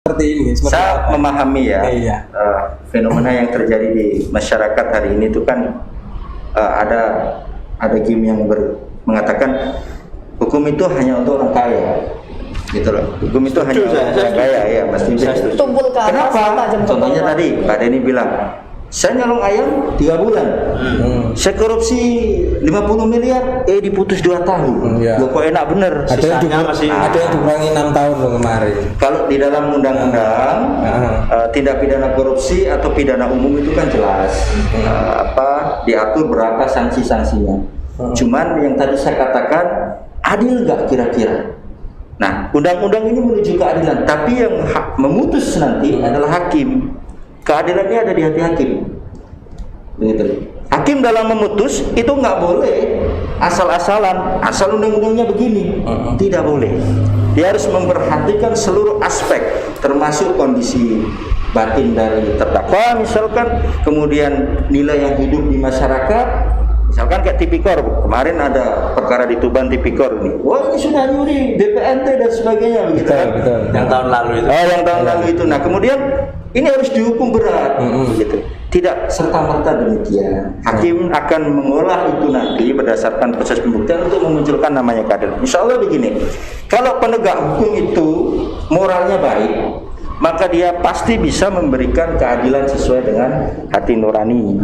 seperti ini. Saya memahami ya, iya. Fenomena yang terjadi di masyarakat hari ini itu kan ada game yang mengatakan hukum itu hanya untuk orang kaya, gitu loh. Hukum itu hanya untuk orang kaya, ya pasti. Tumpul ke atas. Kenapa? Contohnya tadi Pak Denny bilang, saya nyolong ayam 3 bulan, saya korupsi 50 miliar, diputus 2 tahun. Loh, kok enak bener. Ada yang dikurangi 6 tahun loh kemarin. Kalau di dalam undang-undang tindak pidana korupsi atau pidana umum itu kan jelas diatur berapa sanksi-sanksinya. Cuman yang tadi saya katakan, adil nggak kira-kira? Nah, undang-undang ini menuju keadilan, tapi yang memutus nanti adalah hakim. Keadilannya ada di hati hakim. Begitu. Hakim dalam memutus itu nggak boleh asal-asalan, asal undang-undangnya begini. Tidak boleh. Dia harus memperhatikan seluruh aspek, termasuk kondisi batin dari terdakwa misalkan, kemudian nilai yang hidup di masyarakat. Misalkan kayak tipikor, kemarin ada perkara di Tuban tipikor ini. Wah, ini sudah nyuri BPNT dan sebagainya begitu kan. Yang tahun lalu itu. Oh, yang tahun lalu itu. Nah, kemudian ini harus dihukum berat begitu. Tidak serta-merta demikian. Hakim akan mengolah itu nanti berdasarkan proses pembuktian untuk memunculkan namanya keadilan. Insya Allah begini. Kalau penegak hukum itu moralnya baik, maka dia pasti bisa memberikan keadilan sesuai dengan hati nurani.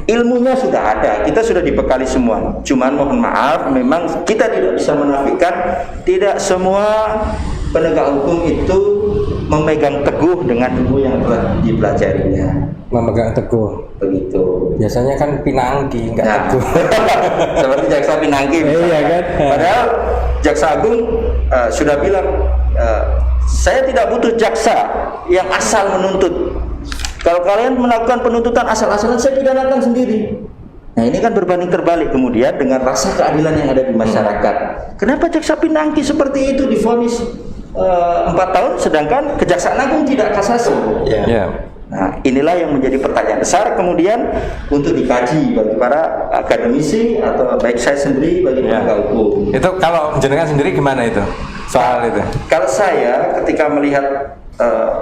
Ilmunya sudah ada, kita sudah dibekali semua. Cuman mohon maaf, memang kita tidak bisa menafikan tidak semua penegak hukum itu memegang teguh dengan ilmu yang telah dipelajarinya. Memegang teguh. Begitu. Biasanya kan Pinangki, enggak teguh. Seperti jaksa Pinangki. Iya kan? Padahal jaksa agung sudah bilang, saya tidak butuh jaksa yang asal menuntut. Kalau kalian melakukan penuntutan asal-asalan, saya pidanakan sendiri. Nah, ini kan berbanding terbalik kemudian dengan rasa keadilan yang ada di masyarakat. Kenapa jaksa Pinangki seperti itu divonis 4 tahun, sedangkan Kejaksaan Agung tidak kasasi? Nah, inilah yang menjadi pertanyaan besar kemudian untuk dikaji bagi para akademisi atau baik saya sendiri bagi penegak hukum. Itu kalau jenengan sendiri gimana itu? Soal itu. Kalau saya ketika melihat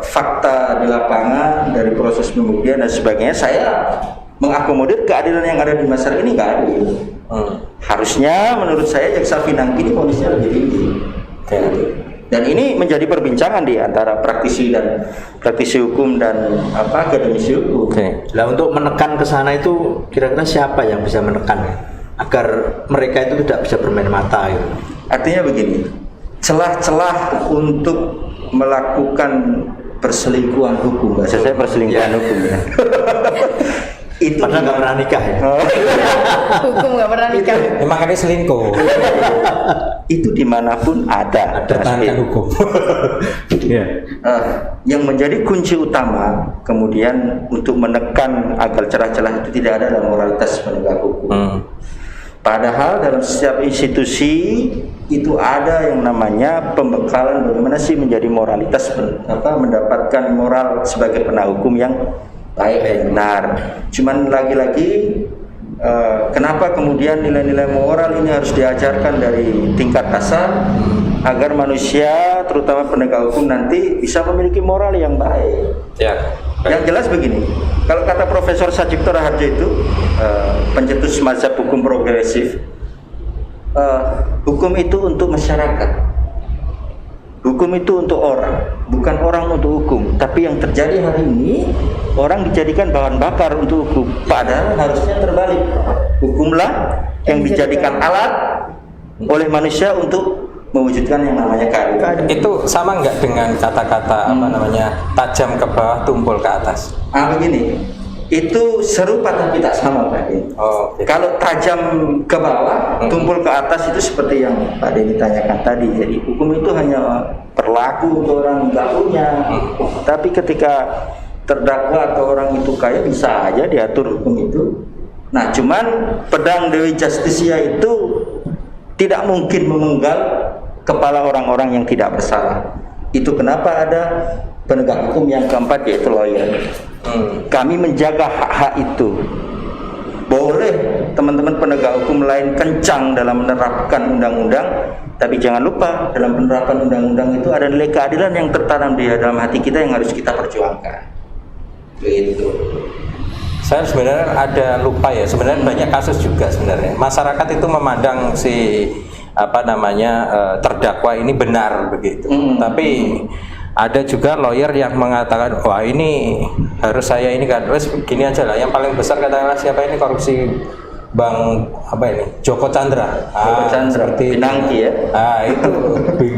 fakta di lapangan dari proses pembuktian dan sebagainya, saya mengakomodir keadilan yang ada di masyarakat ini nggak adil. Harusnya menurut saya jaksa Pinangki ini vonisnya lebih tinggi. Dan ini menjadi perbincangan di antara praktisi hukum dan akademisi hukum. Nah, untuk menekan ke sana itu kira-kira siapa yang bisa menekan agar mereka itu tidak bisa bermain mata gitu? Artinya begini, celah-celah untuk melakukan perselingkuhan hukum, bahasa saya perselingkuhan hukum ya. Itu padahal nggak pernah nikah ya. Hukum nggak pernah nikah. Makanya selingkuh. Itu dimanapun ada pertahankan hukum. Yang menjadi kunci utama kemudian untuk menekan agar celah-celah itu tidak ada dalam moralitas penegak hukum. Padahal dalam setiap institusi itu ada yang namanya pembekalan bagaimana sih menjadi moralitas, mendapatkan moral sebagai penegak hukum yang baik dan benar. Cuman lagi-lagi kenapa kemudian nilai-nilai moral ini harus diajarkan dari tingkat dasar agar manusia terutama penegak hukum nanti bisa memiliki moral yang baik. Yang jelas begini, kalau kata Profesor Sajipto Raharjo itu pencetus mazhab hukum progresif, hukum itu untuk masyarakat. Hukum itu untuk orang, bukan orang untuk hukum. Tapi yang terjadi hari ini, orang dijadikan bahan bakar untuk hukum. Padahal harusnya terbalik. Hukumlah yang dijadikan alat oleh manusia untuk mewujudkan yang namanya keadilan. Itu sama nggak dengan kata-kata tajam ke bawah, tumpul ke atas? Begini, itu serupa tapi tak sama, Pak Denny. Kalau tajam ke bawah, tumpul ke atas itu seperti yang Pak Denny tanyakan tadi. Jadi hukum itu hanya berlaku untuk orang nggak punya. Tapi ketika terdakwa atau orang itu kaya, bisa aja diatur hukum itu. Nah, cuman pedang Dewi Justisia itu tidak mungkin memenggal kepala orang-orang yang tidak bersalah. Itu kenapa ada penegak hukum yang keempat, yaitu lawyer. Kami menjaga hak-hak itu. Boleh teman-teman penegak hukum lain kencang dalam menerapkan undang-undang, Tapi jangan lupa dalam penerapan undang-undang itu ada nilai keadilan yang tertanam di dalam hati kita yang harus kita perjuangkan. Begitu. Saya sebenarnya ada lupa ya, sebenarnya banyak kasus juga sebenarnya. Masyarakat itu memandang si terdakwa ini benar begitu. Tapi ada juga lawyer yang mengatakan, wah ini harus saya ini kan, wes gini aja lah. Yang paling besar katakanlah siapa ini korupsi Bang Joko Chandra. Joko Chandra, seperti Pinangki ya. Itu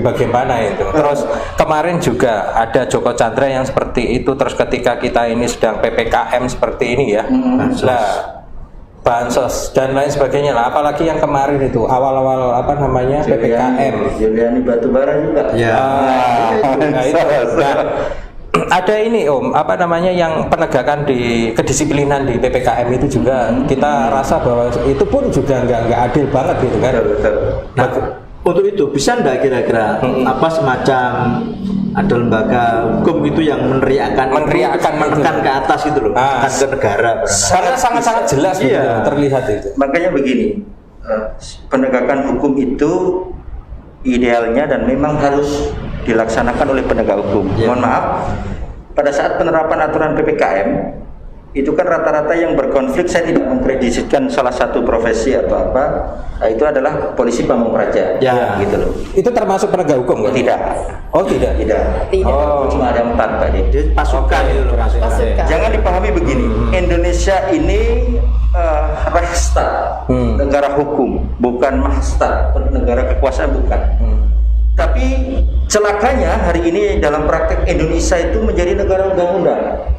bagaimana itu. Terus kemarin juga ada Joko Chandra yang seperti itu. Terus ketika kita ini sedang PPKM seperti ini ya, bansos dan lain sebagainya lah. Apalagi yang kemarin itu awal-awal PPKM. Juliani Batubara juga. Ya. Nah, itu. Nah, ada ini Om, yang penegakan di kedisiplinan di PPKM itu juga kita rasa bahwa itu pun juga nggak adil banget gitu kan. Betul. Nah, untuk itu bisa enggak kira-kira semacam ada lembaga hukum itu yang meneriakkan menekan ke atas itu loh, menekan ke negara. Karena sangat-sangat jelas gitu, terlihat itu. Makanya begini, penegakan hukum itu idealnya dan memang harus dilaksanakan oleh penegak hukum. Mohon maaf, pada saat penerapan aturan PPKM itu kan rata-rata yang berkonflik, saya tidak mengkreditkan salah satu profesi atau apa, itu adalah polisi pamung praja. Gitu loh. Itu termasuk penegak hukum kan? Tidak. Oh tidak. Oh, cuma ada 4 tadi. Pasukan itu loh. Pasukan. Jangan dipahami begini, Indonesia ini Reichstag, negara hukum, bukan Mahstag, negara kekuasaan bukan. Tapi celakanya hari ini dalam praktek Indonesia itu menjadi negara undang-undang.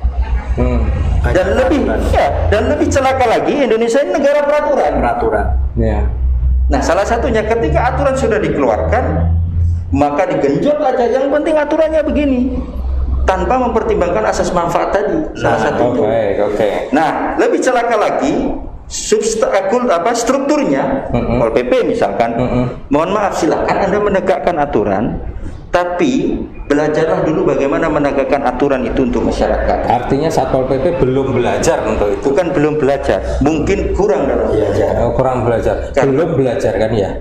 Dan lebih celaka lagi, Indonesia ini negara peraturan. Ya. Nah, salah satunya ketika aturan sudah dikeluarkan, maka digenjot aja. Yang penting aturannya begini, tanpa mempertimbangkan asas manfaat tadi. Salah satunya. Oke. Nah, lebih celaka lagi, strukturnya, Pol PP misalkan. Mohon maaf, silakan Anda menegakkan aturan, tapi belajarlah dulu bagaimana menegakkan aturan itu untuk masyarakat. Artinya Satpol PP belum belajar untuk itu. Bukan belum belajar, mungkin kurang dalam belajar. Kurang belajar. Belum belajar kan ya?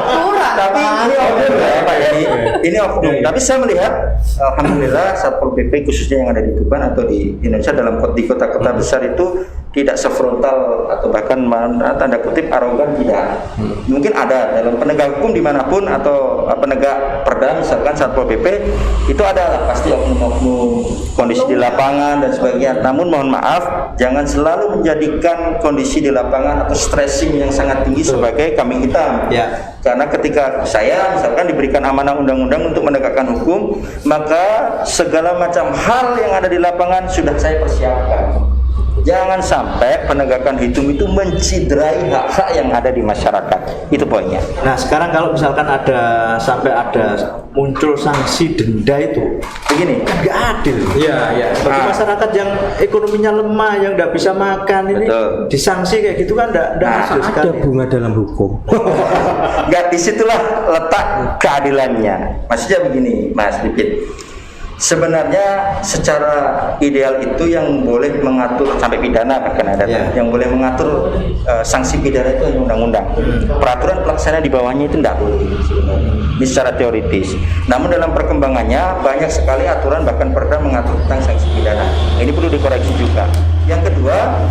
Kurang. Tapi ini oknum ya Pak Edi. Ini oknum. Tapi saya melihat, alhamdulillah Satpol PP khususnya yang ada di Tuban atau di Indonesia di kota-kota besar itu tidak sefrontal atau bahkan tanda kutip arogan, tidak. Mungkin ada dalam penegak hukum dimanapun atau penegak perda misalkan Satpol PP itu ada pasti oknum-oknum kondisi di lapangan dan sebagainya. Namun mohon maaf, jangan selalu menjadikan kondisi di lapangan atau stressing yang sangat tinggi sebagai kambing hitam. Ya. Karena ketika saya misalkan diberikan amanah undang-undang untuk menegakkan hukum, maka segala macam hal yang ada di lapangan sudah saya persiapkan. Jangan sampai penegakan hukum itu menciderai hak-hak yang ada di masyarakat. Itu poinnya. Nah, sekarang kalau misalkan sampai ada muncul sanksi denda itu, Begini, nggak adil. Iya. Bagi masyarakat yang ekonominya lemah, yang nggak bisa makan ini, Betul. disanksi kayak gitu kan nggak adil sekali. bunga dalam hukum. nggak, disitulah letak keadilannya. Maksudnya begini, Mas Dipit. Sebenarnya secara ideal itu yang boleh mengatur sampai pidana bahkan ada yang boleh mengatur sanksi pidana itu hanya undang-undang. Peraturan pelaksana di bawahnya itu tidak boleh sebenarnya. Ini secara teoritis. Namun dalam perkembangannya banyak sekali aturan bahkan perda mengatur tentang sanksi pidana. Ini perlu dikoreksi juga. Yang kedua,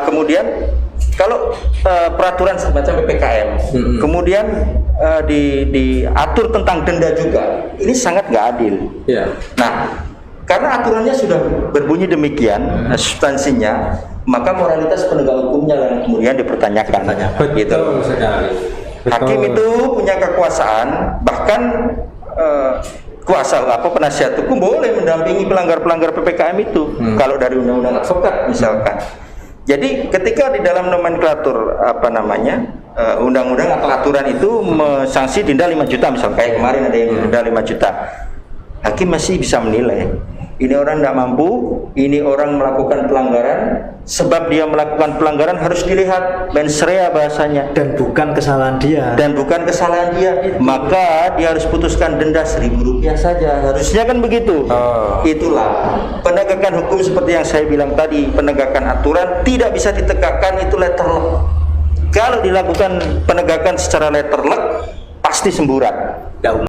kemudian kalau peraturan semacam PPKM, kemudian diatur tentang denda juga, ini sangat nggak adil. Nah, karena aturannya sudah berbunyi demikian, substansinya, maka moralitas penegak hukumnya yang kemudian dipertanyakan. Gitu. Hakim itu punya kekuasaan, bahkan penasihat hukum boleh mendampingi pelanggar-pelanggar PPKM itu kalau dari undang-undang advokat misalkan. Jadi ketika di dalam nomenklatur undang-undang atau aturan itu sanksi denda 5 juta misalnya, kayak kemarin ada yang denda 5 juta, hakim masih bisa menilai ini orang tidak mampu, ini orang melakukan pelanggaran, sebab dia melakukan pelanggaran harus dilihat mens rea bahasanya, dan bukan kesalahan dia. Maka dia harus putuskan denda Rp1.000 saja, harusnya kan begitu. Itulah penegakan hukum seperti yang saya bilang tadi, penegakan aturan tidak bisa ditegakkan itu letter law. Kalau dilakukan penegakan secara letterlek pasti semburat.